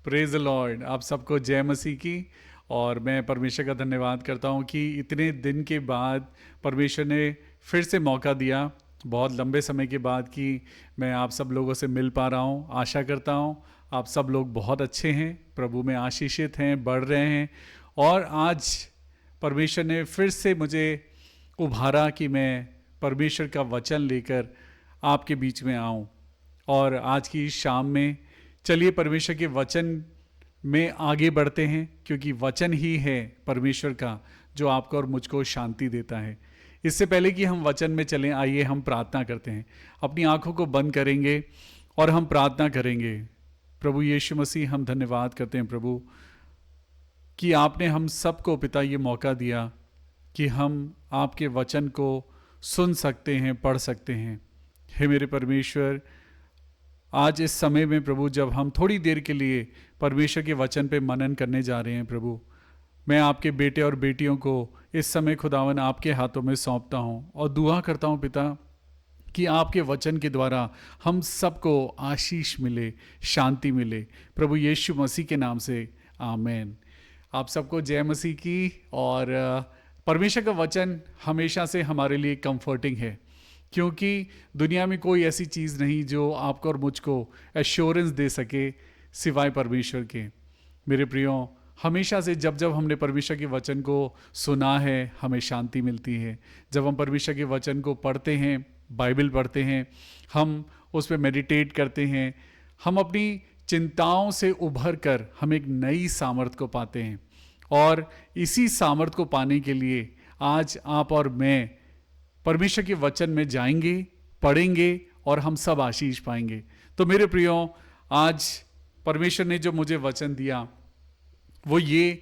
Praise the Lord. आप सबको जय मसीह की। और मैं परमेश्वर का धन्यवाद करता हूँ कि इतने दिन के बाद परमेश्वर ने फिर से मौका दिया, बहुत लंबे समय के बाद, कि मैं आप सब लोगों से मिल पा रहा हूँ। आशा करता हूँ आप सब लोग बहुत अच्छे हैं, प्रभु में आशीषित हैं, बढ़ रहे हैं। और आज परमेश्वर ने फिर से मुझे उभारा कि मैं परमेश्वर का वचन लेकर आपके बीच में आऊं। और आज की इस शाम में चलिए परमेश्वर के वचन में आगे बढ़ते हैं, क्योंकि वचन ही है परमेश्वर का जो आपको और मुझको शांति देता है। इससे पहले कि हम वचन में चलें, आइए हम प्रार्थना करते हैं। अपनी आंखों को बंद करेंगे और हम प्रार्थना करेंगे। प्रभु यीशु मसीह, हम धन्यवाद करते हैं प्रभु कि आपने हम सबको पिता ये मौका दिया कि हम आपके वचन को सुन सकते हैं, पढ़ सकते हैं। हे मेरे परमेश्वर, आज इस समय में प्रभु जब हम थोड़ी देर के लिए परमेश्वर के वचन पे मनन करने जा रहे हैं प्रभु, मैं आपके बेटे और बेटियों को इस समय खुदावन आपके हाथों में सौंपता हूँ और दुआ करता हूँ पिता कि आपके वचन के द्वारा हम सबको आशीष मिले, शांति मिले, प्रभु यीशु मसीह के नाम से आमेन। आप सबको जय मसीह की। और परमेश्वर का वचन हमेशा से हमारे लिए कंफर्टिंग है, क्योंकि दुनिया में कोई ऐसी चीज़ नहीं जो आपको और मुझको एश्योरेंस दे सके सिवाय परमेश्वर के। मेरे प्रियो, हमेशा से जब जब हमने परमेश्वर के वचन को सुना है, हमें शांति मिलती है। जब हम परमेश्वर के वचन को पढ़ते हैं, बाइबल पढ़ते हैं, हम उस पर मेडिटेट करते हैं, हम अपनी चिंताओं से उभर कर हम एक नई सामर्थ को पाते हैं। और इसी सामर्थ को पाने के लिए आज आप और मैं परमेश्वर के वचन में जाएंगे, पढ़ेंगे और हम सब आशीष पाएंगे। तो मेरे प्रियो, आज परमेश्वर ने जो मुझे वचन दिया वो ये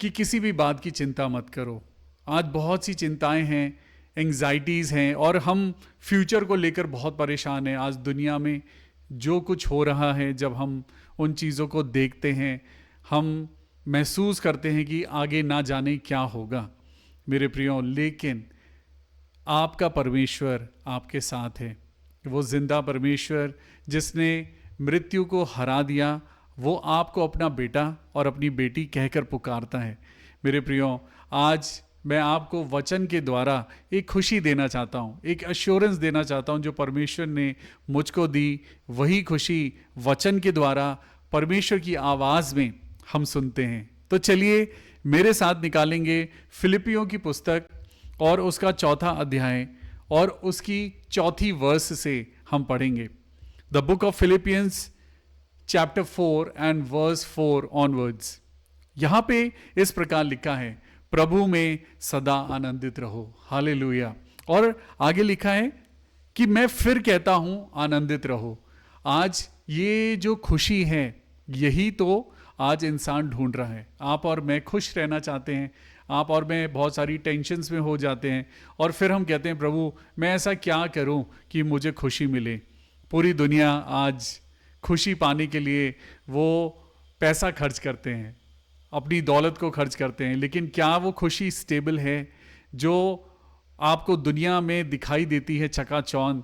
कि किसी भी बात की चिंता मत करो। आज बहुत सी चिंताएं हैं, एंग्जाइटीज़ हैं, और हम फ्यूचर को लेकर बहुत परेशान हैं। आज दुनिया में जो कुछ हो रहा है, जब हम उन चीज़ों को देखते हैं, हम महसूस करते हैं कि आगे ना जाने क्या होगा। मेरे प्रियो, लेकिन आपका परमेश्वर आपके साथ है। वो जिंदा परमेश्वर जिसने मृत्यु को हरा दिया, वो आपको अपना बेटा और अपनी बेटी कहकर पुकारता है। मेरे प्रियो, आज मैं आपको वचन के द्वारा एक खुशी देना चाहता हूँ, एक एश्योरेंस देना चाहता हूँ जो परमेश्वर ने मुझको दी। वही खुशी वचन के द्वारा परमेश्वर की आवाज़ में हम सुनते हैं। तो चलिए मेरे साथ निकालेंगे फिलिपियों की पुस्तक और उसका 4था अध्याय और उसकी 4थी वर्स से हम पढ़ेंगे। The book of Philippians chapter 4 and verse 4 onwards. यहां पे इस प्रकार लिखा है, प्रभु में सदा आनंदित रहो। हालेलुया। और आगे लिखा है कि मैं फिर कहता हूं आनंदित रहो। आज ये जो खुशी है, यही तो आज इंसान ढूंढ रहा है। आप और मैं खुश रहना चाहते हैं। आप और मैं बहुत सारी टेंशन्स में हो जाते हैं और फिर हम कहते हैं, प्रभु मैं ऐसा क्या करूं कि मुझे खुशी मिले। पूरी दुनिया आज खुशी पाने के लिए वो पैसा खर्च करते हैं, अपनी दौलत को खर्च करते हैं, लेकिन क्या वो खुशी स्टेबल है जो आपको दुनिया में दिखाई देती है चकाचौंध?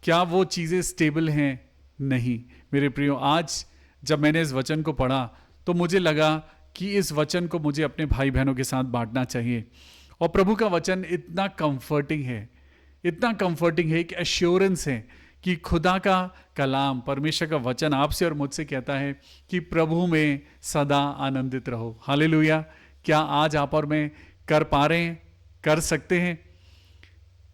क्या वो चीज़ें स्टेबल हैं? नहीं। मेरे प्रियो, आज जब मैंने इस वचन को पढ़ा तो मुझे लगा कि इस वचन को मुझे अपने भाई बहनों के साथ बांटना चाहिए। और प्रभु का वचन इतना कंफर्टिंग है, इतना कंफर्टिंग है, एक एश्योरेंस है कि खुदा का कलाम, परमेश्वर का वचन आपसे और मुझसे कहता है कि प्रभु में सदा आनंदित रहो। हालेलुया। क्या आज आप और मैं कर पा रहे हैं, कर सकते हैं?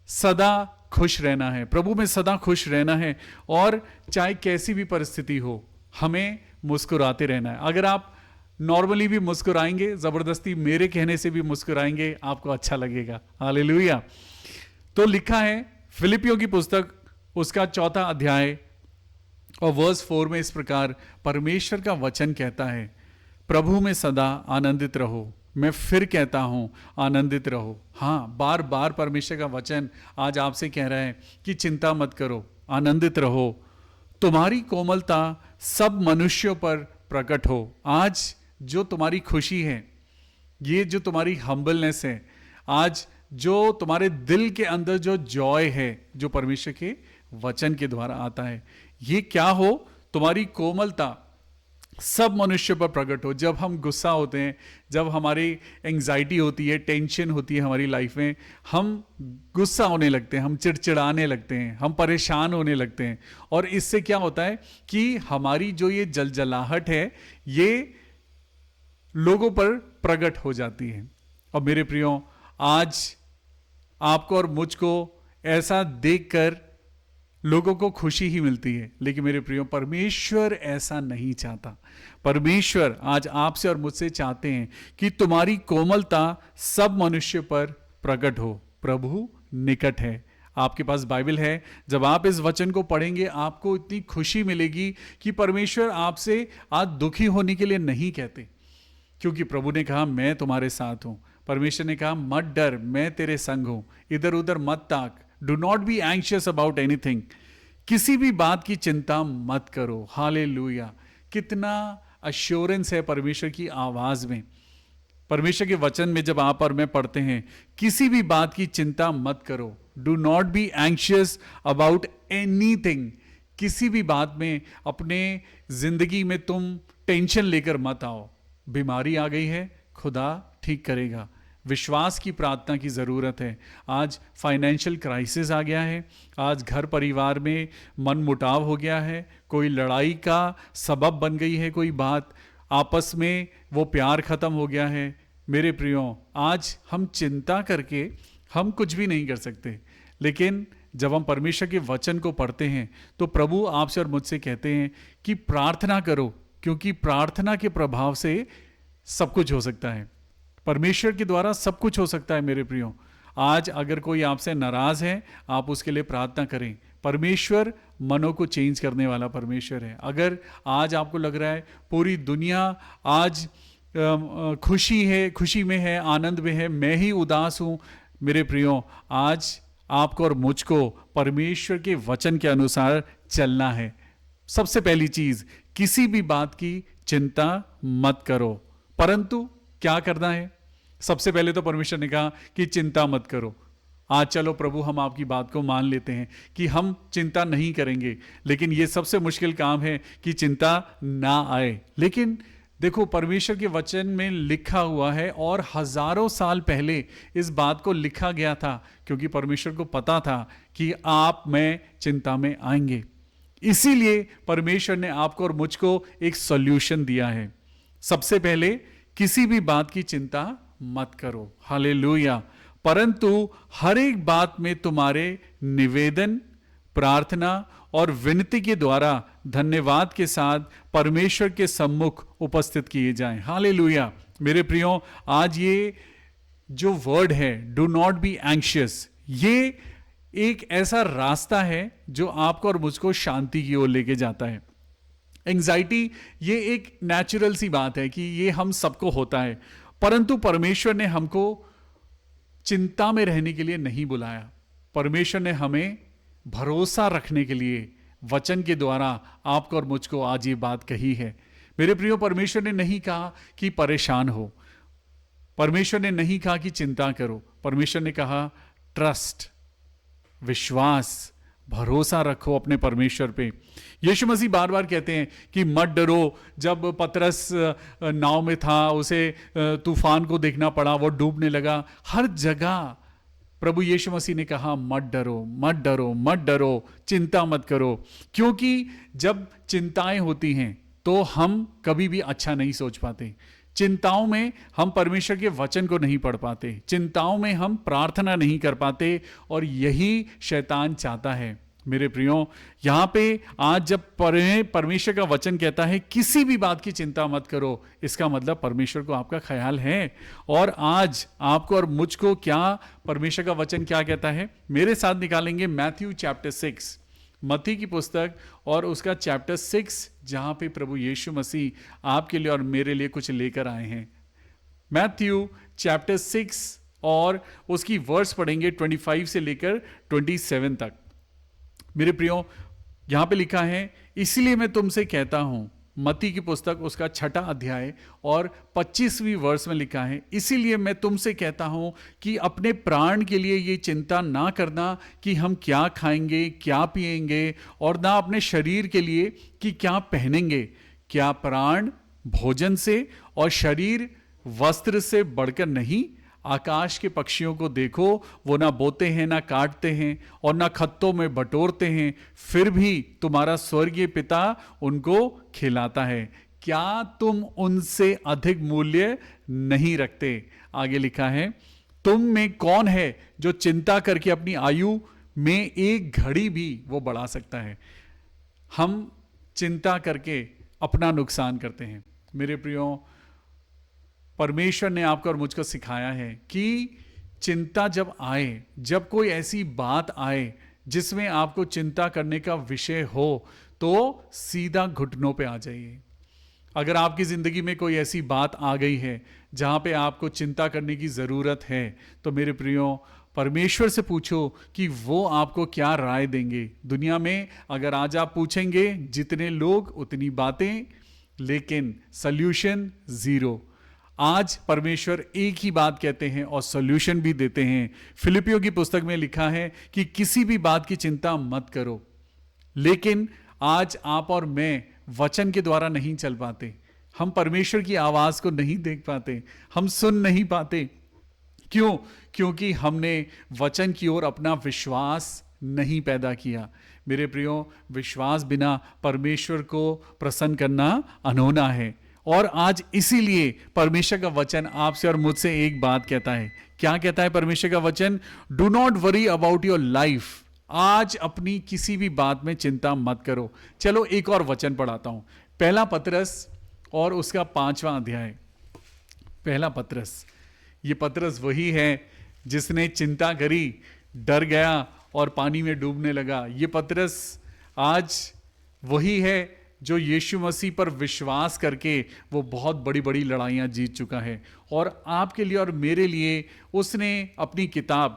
सदा खुश रहना है, प्रभु में सदा खुश रहना है, और चाहे कैसी भी परिस्थिति हो हमें मुस्कुराते रहना है। अगर आप नॉर्मली भी मुस्कुराएंगे, जबरदस्ती मेरे कहने से भी मुस्कुराएंगे, आपको अच्छा लगेगा। हालेलुया। तो लिखा है फिलिपियों की पुस्तक उसका 4था अध्याय और वर्स 4 में इस प्रकार परमेश्वर का वचन कहता है, प्रभु में सदा आनंदित रहो। मैं फिर कहता हूं आनंदित रहो। हाँ, बार बार परमेश्वर का वचन आज आपसे कह रहा है कि चिंता मत करो, आनंदित रहो। तुम्हारी कोमलता सब मनुष्यों पर प्रकट हो। आज जो तुम्हारी खुशी है, ये जो तुम्हारी हम्बलनेस है, आज जो तुम्हारे दिल के अंदर जो जॉय है, जो परमेश्वर के वचन के द्वारा आता है, ये क्या हो? तुम्हारी कोमलता सब मनुष्य पर प्रकट हो। जब हम गुस्सा होते हैं, जब हमारी एंग्जाइटी होती है, टेंशन होती है हमारी लाइफ में, हम गुस्सा होने लगते हैं, हम चिड़चिड़ाने लगते हैं, हम परेशान होने लगते हैं। और इससे क्या होता है कि हमारी जो ये जलजलाहट है, ये लोगों पर प्रकट हो जाती है। और मेरे प्रियो, आज आपको और मुझको ऐसा देखकर लोगों को खुशी ही मिलती है, लेकिन मेरे प्रियो, परमेश्वर ऐसा नहीं चाहता। परमेश्वर आज आपसे और मुझसे चाहते हैं कि तुम्हारी कोमलता सब मनुष्य पर प्रकट हो। प्रभु निकट है। आपके पास बाइबल है, जब आप इस वचन को पढ़ेंगे आपको इतनी खुशी मिलेगी कि परमेश्वर आपसे आज दुखी होने के लिए नहीं कहते, क्योंकि प्रभु ने कहा मैं तुम्हारे साथ हूं। परमेश्वर ने कहा मत डर, मैं तेरे संग हूं, इधर उधर मत ताक, do not be anxious about anything, किसी भी बात की चिंता मत करो। हालेलुया! कितना अश्योरेंस है परमेश्वर की आवाज में। परमेश्वर के वचन में जब आप और मैं पढ़ते हैं, किसी भी बात की चिंता मत करो, do not be anxious about anything. किसी भी बात में अपने जिंदगी में तुम टेंशन लेकर मत आओ। बीमारी आ गई है, खुदा ठीक करेगा। विश्वास की प्रार्थना की ज़रूरत है। आज फाइनेंशियल क्राइसिस आ गया है, आज घर परिवार में मन मुटाव हो गया है, कोई लड़ाई का सबब बन गई है, कोई बात आपस में वो प्यार ख़त्म हो गया है। मेरे प्रियो, आज हम चिंता करके हम कुछ भी नहीं कर सकते, लेकिन जब हम परमेश्वर के वचन को पढ़ते हैं तो प्रभु आपसे और मुझसे कहते हैं कि प्रार्थना करो, क्योंकि प्रार्थना के प्रभाव से सब कुछ हो सकता है। परमेश्वर के द्वारा सब कुछ हो सकता है। मेरे प्रियो, आज अगर कोई आपसे नाराज है, आप उसके लिए प्रार्थना करें। परमेश्वर मनों को चेंज करने वाला परमेश्वर है। अगर आज आपको लग रहा है पूरी दुनिया आज खुशी है, खुशी में है, आनंद में है, मैं ही उदास हूं, मेरे प्रियो, आज आपको और मुझको परमेश्वर के वचन के अनुसार चलना है। सबसे पहली चीज, किसी भी बात की चिंता मत करो। परंतु क्या करना है? सबसे पहले तो परमेश्वर ने कहा कि चिंता मत करो। आज चलो प्रभु, हम आपकी बात को मान लेते हैं कि हम चिंता नहीं करेंगे, लेकिन यह सबसे मुश्किल काम है कि चिंता ना आए। लेकिन देखो, परमेश्वर के वचन में लिखा हुआ है और हजारों साल पहले इस बात को लिखा गया था, क्योंकि परमेश्वर को पता था कि आप मैं चिंता में आएंगे। इसीलिए परमेश्वर ने आपको और मुझको एक सॉल्यूशन दिया है। सबसे पहले, किसी भी बात की चिंता मत करो। हालेलुया! परंतु हर एक बात में तुम्हारे निवेदन, प्रार्थना और विनती के द्वारा धन्यवाद के साथ परमेश्वर के सम्मुख उपस्थित किए जाएं। हालेलुया! मेरे प्रियो, आज ये जो वर्ड है डू नॉट बी एंशियस, ये एक ऐसा रास्ता है जो आपको और मुझको शांति की ओर लेके जाता है। एंग्जाइटी ये एक नेचुरल सी बात है कि ये हम सबको होता है, परंतु परमेश्वर ने हमको चिंता में रहने के लिए नहीं बुलाया। परमेश्वर ने हमें भरोसा रखने के लिए वचन के द्वारा आपको और मुझको आज ये बात कही है। मेरे प्रियो, परमेश्वर ने नहीं कहा कि परेशान हो, परमेश्वर ने नहीं कहा कि चिंता करो, परमेश्वर ने कहा ट्रस्ट, विश्वास, भरोसा रखो अपने परमेश्वर पे। यीशु मसीह बार बार कहते हैं कि मत डरो। जब पतरस नाव में था, उसे तूफान को देखना पड़ा, वो डूबने लगा, हर जगह प्रभु यीशु मसीह ने कहा मत डरो, मत डरो, मत डरो, चिंता मत करो। क्योंकि जब चिंताएं होती हैं तो हम कभी भी अच्छा नहीं सोच पाते। चिंताओं में हम परमेश्वर के वचन को नहीं पढ़ पाते, चिंताओं में हम प्रार्थना नहीं कर पाते, और यही शैतान चाहता है। मेरे प्रियो, यहां पे आज जब परमेश्वर का वचन कहता है किसी भी बात की चिंता मत करो, इसका मतलब परमेश्वर को आपका ख्याल है। और आज आपको और मुझको क्या परमेश्वर का वचन क्या कहता है? मेरे साथ निकालेंगे मैथ्यू चैप्टर 6, मत्ती की पुस्तक और उसका चैप्टर 6, जहां पे प्रभु यीशु मसीह आपके लिए और मेरे लिए कुछ लेकर आए हैं। मैथ्यू चैप्टर 6 और उसकी वर्स पढ़ेंगे 25 से लेकर 27 तक। मेरे प्रियो, यहां पे लिखा है, इसलिए मैं तुमसे कहता हूं, मत्ती की पुस्तक उसका 6 अध्याय और 25वीं वर्स में लिखा है, इसीलिए मैं तुमसे कहता हूं कि अपने प्राण के लिए ये चिंता ना करना कि हम क्या खाएंगे, क्या पिएंगे, और ना अपने शरीर के लिए कि क्या पहनेंगे। क्या प्राण भोजन से और शरीर वस्त्र से बढ़कर नहीं? आकाश के पक्षियों को देखो, वो ना बोते हैं, ना काटते हैं और ना खत्तों में बटोरते हैं, फिर भी तुम्हारा स्वर्गीय पिता उनको खिलाता है। क्या तुम उनसे अधिक मूल्य नहीं रखते? आगे लिखा है, तुम में कौन है जो चिंता करके अपनी आयु में एक घड़ी भी वो बढ़ा सकता है? हम चिंता करके अपना नुकसान करते हैं। मेरे प्रियो, परमेश्वर ने आपको और मुझको सिखाया है कि चिंता जब आए, जब कोई ऐसी बात आए जिसमें आपको चिंता करने का विषय हो, तो सीधा घुटनों पे आ जाइए। अगर आपकी जिंदगी में कोई ऐसी बात आ गई है जहां पे आपको चिंता करने की जरूरत है, तो मेरे प्रियो, परमेश्वर से पूछो कि वो आपको क्या राय देंगे। दुनिया में अगर आज आप पूछेंगे, जितने लोग उतनी बातें, लेकिन सॉल्यूशन जीरो। आज परमेश्वर एक ही बात कहते हैं और सॉल्यूशन भी देते हैं। फिलिपियों की पुस्तक में लिखा है कि किसी भी बात की चिंता मत करो। लेकिन आज आप और मैं वचन के द्वारा नहीं चल पाते, हम परमेश्वर की आवाज को नहीं देख पाते, हम सुन नहीं पाते। क्यों? क्योंकि हमने वचन की ओर अपना विश्वास नहीं पैदा किया। मेरे प्रियो, विश्वास बिना परमेश्वर को प्रसन्न करना अनहोना है। और आज इसीलिए परमेश्वर का वचन आपसे और मुझसे एक बात कहता है। क्या कहता है परमेश्वर का वचन? Do not worry about your life. आज अपनी किसी भी बात में चिंता मत करो। चलो एक और वचन पढ़ाता हूं, पहला पतरस और उसका 5वां अध्याय। पहला पतरस, ये पतरस वही है जिसने चिंता करी, डर गया और पानी में डूबने लगा। ये पतरस आज वही है जो यीशु मसीह पर विश्वास करके वो बहुत बड़ी बड़ी लड़ाइयाँ जीत चुका है। और आपके लिए और मेरे लिए उसने अपनी किताब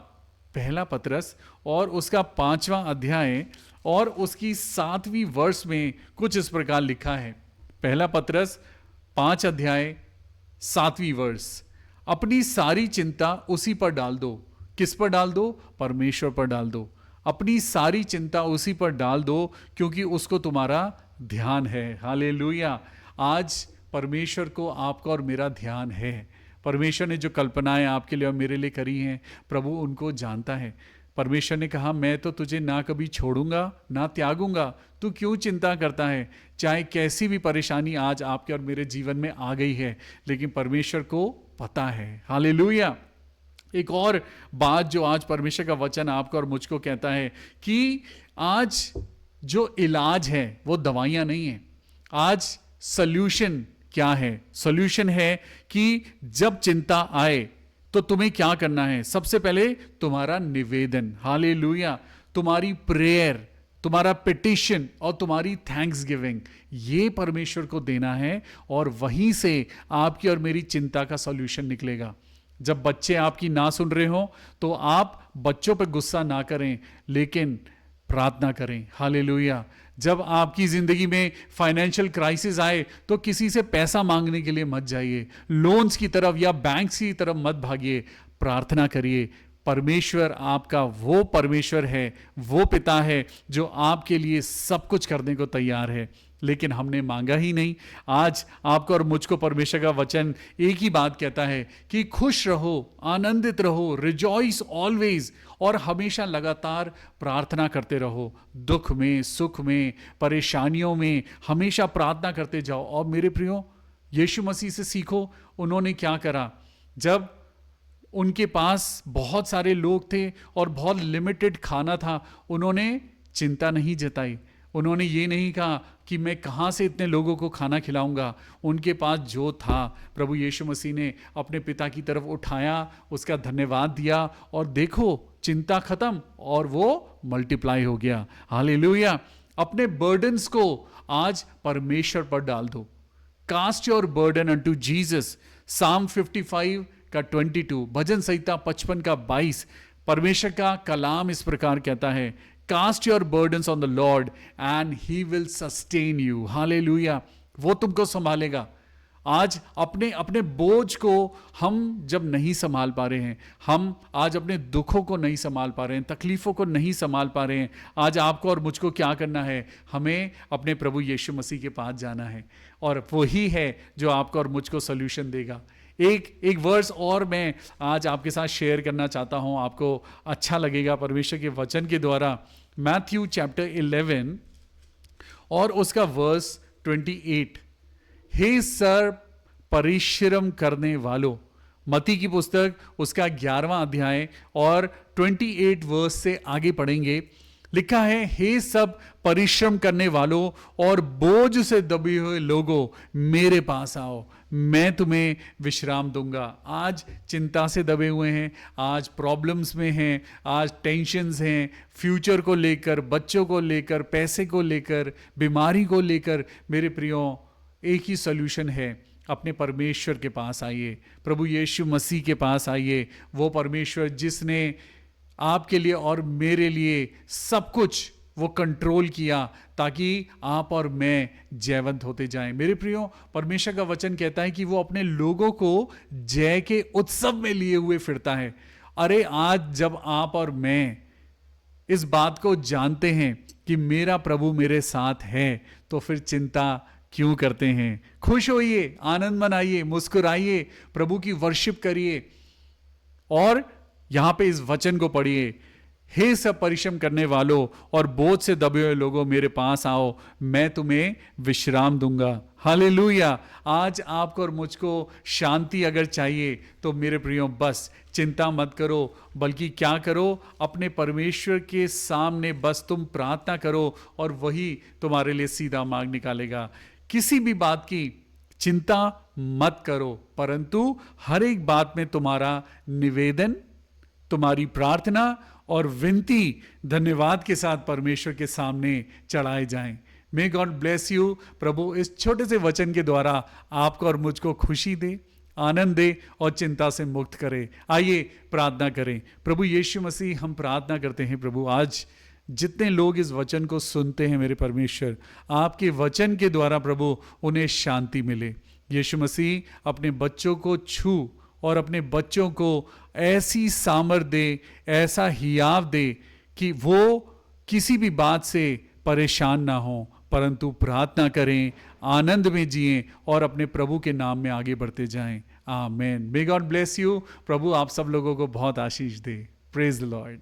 पहला पतरस और उसका 5वां अध्याय और उसकी 7वीं वर्ष में कुछ इस प्रकार लिखा है। पहला पतरस 5 अध्याय 7वीं वर्ष, अपनी सारी चिंता उसी पर डाल दो। किस पर डाल दो? परमेश्वर पर डाल दो। अपनी सारी चिंता उसी पर डाल दो, क्योंकि उसको तुम्हारा ध्यान है। हालेलुया। आज परमेश्वर को आपका और मेरा ध्यान है। परमेश्वर ने जो कल्पनाएं आपके लिए और मेरे लिए करी हैं, प्रभु उनको जानता है। परमेश्वर ने कहा, मैं तो तुझे ना कभी छोड़ूंगा ना त्यागूंगा, तू क्यों चिंता करता है? चाहे कैसी भी परेशानी आज आपके और मेरे जीवन में आ गई है, लेकिन परमेश्वर को पता है। हालेलुया। एक और बात जो आज परमेश्वर का वचन आपको और मुझको कहता है कि आज जो इलाज है वो दवाइयां नहीं है। आज सॉल्यूशन क्या है? सॉल्यूशन है कि जब चिंता आए तो तुम्हें क्या करना है? सबसे पहले तुम्हारा निवेदन, हालेलुया, तुम्हारी प्रेयर, तुम्हारा पिटिशन और तुम्हारी थैंक्स गिविंग, ये परमेश्वर को देना है। और वहीं से आपकी और मेरी चिंता का सॉल्यूशन निकलेगा। जब बच्चे आपकी ना सुन रहे हो तो आप बच्चों पर गुस्सा ना करें, लेकिन प्रार्थना करें। हालेलुया। जब आपकी जिंदगी में फाइनेंशियल क्राइसिस आए तो किसी से पैसा मांगने के लिए मत जाइए, लोन्स की तरफ या बैंक की तरफ मत भागिए, प्रार्थना करिए। परमेश्वर आपका वो परमेश्वर है, वो पिता है जो आपके लिए सब कुछ करने को तैयार है, लेकिन हमने मांगा ही नहीं। आज आपको और मुझको परमेश्वर का वचन एक ही बात कहता है कि खुश रहो, आनंदित रहो, रिजॉइस ऑलवेज, और हमेशा लगातार प्रार्थना करते रहो। दुख में, सुख में, परेशानियों में हमेशा प्रार्थना करते जाओ। और मेरे प्रियो, यीशु मसीह से सीखो। उन्होंने क्या करा? जब उनके पास बहुत सारे लोग थे और बहुत लिमिटेड खाना था, उन्होंने चिंता नहीं जताई। उन्होंने ये नहीं कहा कि मैं कहाँ से इतने लोगों को खाना खिलाऊंगा। उनके पास जो था, प्रभु यीशु मसीह ने अपने पिता की तरफ उठाया, उसका धन्यवाद दिया और देखो चिंता खत्म और वो मल्टीप्लाई हो गया। हालेलुया। अपने बर्डन्स को आज परमेश्वर पर डाल दो। Cast your burden unto Jesus. Psalm 55 का 22, भजन संहिता 55 का 22। परमेश्वर का कलाम इस प्रकार कहता है, cast your burdens on the lord and he will sustain you. Hallelujah. वो तुमको संभालेगा। आज अपने अपने बोझ को हम जब नहीं संभाल पा रहे हैं, हम आज अपने दुखों को नहीं संभाल पा रहे हैं, तकलीफ़ों को नहीं संभाल पा रहे हैं, आज आपको और मुझको क्या करना है? हमें अपने प्रभु यीशु मसीह के पास जाना है, और वही है जो आपको और मुझको सोल्यूशन देगा। एक वर्स और मैं आज आपके साथ शेयर करना चाहता हूं, आपको अच्छा लगेगा परमेश्वर के वचन के द्वारा। मैथ्यू चैप्टर 11 और उसका वर्स 28। हे सर परिश्रम करने वालों, मत्ती की पुस्तक उसका 11वां अध्याय और 28 वर्स से आगे पढ़ेंगे। लिखा है, हे सब परिश्रम करने वालों और बोझ से दबे हुए लोगों, मेरे पास आओ, मैं तुम्हें विश्राम दूंगा। आज चिंता से दबे हुए हैं, आज प्रॉब्लम्स में हैं, आज टेंशन्स हैं, फ्यूचर को लेकर, बच्चों को लेकर, पैसे को लेकर, बीमारी को लेकर। मेरे प्रियो, एक ही सॉल्यूशन है, अपने परमेश्वर के पास आइए, प्रभु यीशु मसीह के पास आइए। वो परमेश्वर जिसने आपके लिए और मेरे लिए सब कुछ वो कंट्रोल किया ताकि आप और मैं जयवंत होते जाएं। मेरे प्रियो, परमेश्वर का वचन कहता है कि वो अपने लोगों को जय के उत्सव में लिए हुए फिरता है। अरे आज जब आप और मैं इस बात को जानते हैं कि मेरा प्रभु मेरे साथ है, तो फिर चिंता क्यों करते हैं? खुश होइए, आनंद मनाइए, मुस्कुराइए, प्रभु की वर्शिप करिए और यहां पे इस वचन को पढ़िए, हे सब परिश्रम करने वालों और बोझ से दबे हुए लोगों, मेरे पास आओ, मैं तुम्हें विश्राम दूंगा। हालेलुया। आज आपको और मुझको शांति अगर चाहिए तो मेरे प्रियो, बस चिंता मत करो, बल्कि क्या करो, अपने परमेश्वर के सामने बस तुम प्रार्थना करो और वही तुम्हारे लिए सीधा मार्ग निकालेगा। किसी भी बात की चिंता मत करो, परंतु हर एक बात में तुम्हारा निवेदन, तुम्हारी प्रार्थना और विनती धन्यवाद के साथ परमेश्वर के सामने चढ़ाए जाएं। May God bless you. प्रभु इस छोटे से वचन के द्वारा आपको और मुझको खुशी दे, आनंद दे और चिंता से मुक्त करे। आइए प्रार्थना करें। प्रभु यीशु मसीह, हम प्रार्थना करते हैं प्रभु, आज जितने लोग इस वचन को सुनते हैं मेरे परमेश्वर, आपके वचन के द्वारा प्रभु उन्हें शांति मिले। यीशु मसीह अपने बच्चों को छू और अपने बच्चों को ऐसी सामर्थ दे, ऐसा हियाव दे कि वो किसी भी बात से परेशान ना हो, परंतु प्रार्थना करें, आनंद में जिएं और अपने प्रभु के नाम में आगे बढ़ते जाएं। Amen. May God bless you. प्रभु आप सब लोगों को बहुत आशीष दे। Praise the Lord.